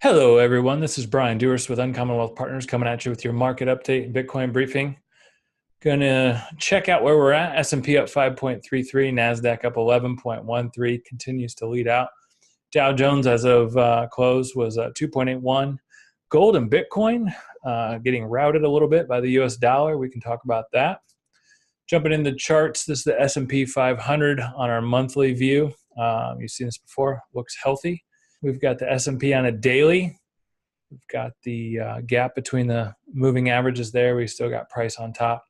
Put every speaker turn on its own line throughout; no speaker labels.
Hello, everyone. This is Brian Dewars with Uncommon Wealth Partners coming at you with your market update Bitcoin briefing. Going to check out where we're at. S&P up 5.33, NASDAQ up 11.13, continues to lead out. Dow Jones as of close was 2.81. Gold and Bitcoin getting routed a little bit by the US dollar. We can talk about that. Jumping into charts, this is the S&P 500 on our monthly view. You've seen this before. Looks healthy. We've got the S&P on a daily. We've got the gap between the moving averages there. We still got price on top.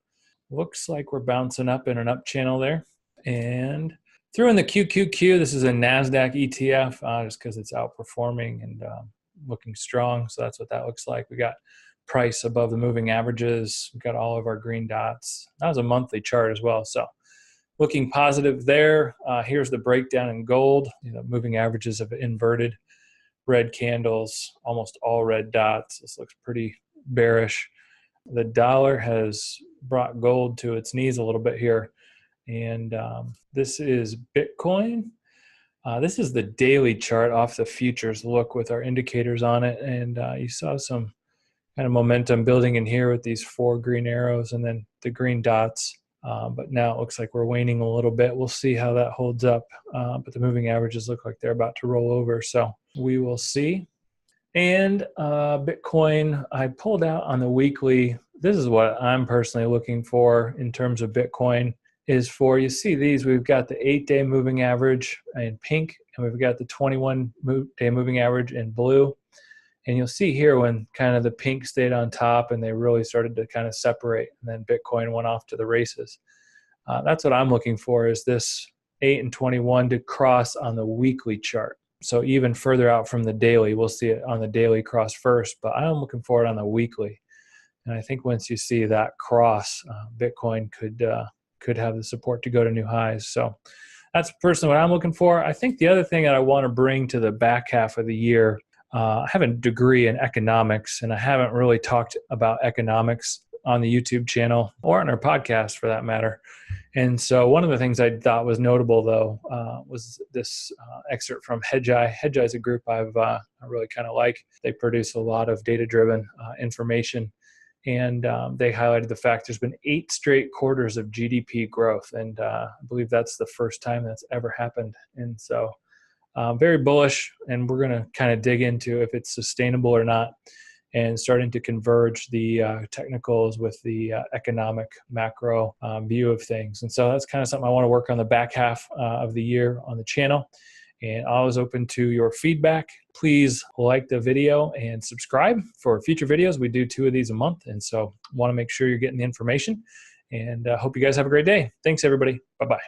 Looks like we're bouncing up in an up channel there. And through in the QQQ, this is a NASDAQ ETF just because it's outperforming and looking strong. So that's what that looks like. We got price above the moving averages. We've got all of our green dots. That was a monthly chart as well. So looking positive there. Here's the breakdown in gold. Moving averages have inverted. Red candles, almost all red dots. This looks pretty bearish. The dollar has brought gold to its knees a little bit here. And this is Bitcoin. This is the daily chart off the futures look with our indicators on it. And you saw some kind of momentum building in here with these 4 green arrows and then the green dots. But now it looks like we're waning a little bit. We'll see how that holds up. But the moving averages look like they're about to roll over. So we will see. And Bitcoin, I pulled out on the weekly. This is what I'm personally looking for in terms of Bitcoin is for, you see these, we've got the 8-day moving average in pink, and we've got the 21-day moving average in blue. And you'll see here when kind of the pink stayed on top and they really started to kind of separate, and then Bitcoin went off to the races. That's what I'm looking for, is this 8 and 21 to cross on the weekly chart. So even further out from the daily, we'll see it on the daily cross first, but I'm looking for it on the weekly. And I think once you see that cross, Bitcoin could have the support to go to new highs. So that's personally what I'm looking for. I think the other thing that I want to bring to the back half of the year, I have a degree in economics, and I haven't really talked about economics on the YouTube channel or on our podcast for that matter. And so one of the things I thought was notable, though, was this excerpt from Hedgeye. Hedgeye is a group I really kind of like. They produce a lot of data-driven information. And they highlighted the fact there's been 8 straight quarters of GDP growth. And I believe that's the first time that's ever happened. And so very bullish, and we're going to kind of dig into if it's sustainable or not, and starting to converge the technicals with the economic macro view of things. And so that's kind of something I want to work on the back half of the year on the channel. And always open to your feedback. Please like the video and subscribe for future videos. We do 2 of these a month, and so want to make sure you're getting the information. And hope you guys have a great day. Thanks, everybody. Bye-bye.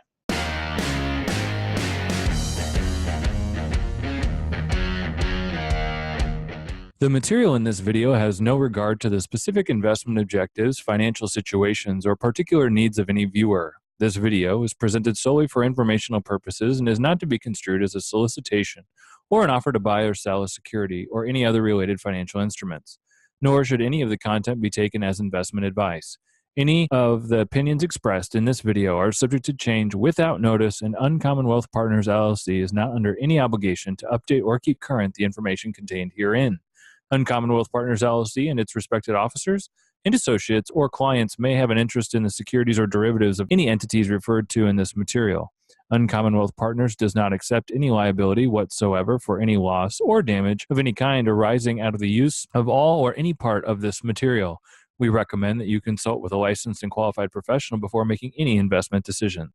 The material in this video has no regard to the specific investment objectives, financial situations, or particular needs of any viewer. This video is presented solely for informational purposes and is not to be construed as a solicitation or an offer to buy or sell a security or any other related financial instruments. Nor should any of the content be taken as investment advice. Any of the opinions expressed in this video are subject to change without notice, and Uncommon Wealth Partners LLC is not under any obligation to update or keep current the information contained herein. Uncommon Wealth Partners LLC and its respected officers and associates or clients may have an interest in the securities or derivatives of any entities referred to in this material. Uncommon Wealth Partners does not accept any liability whatsoever for any loss or damage of any kind arising out of the use of all or any part of this material. We recommend that you consult with a licensed and qualified professional before making any investment decision.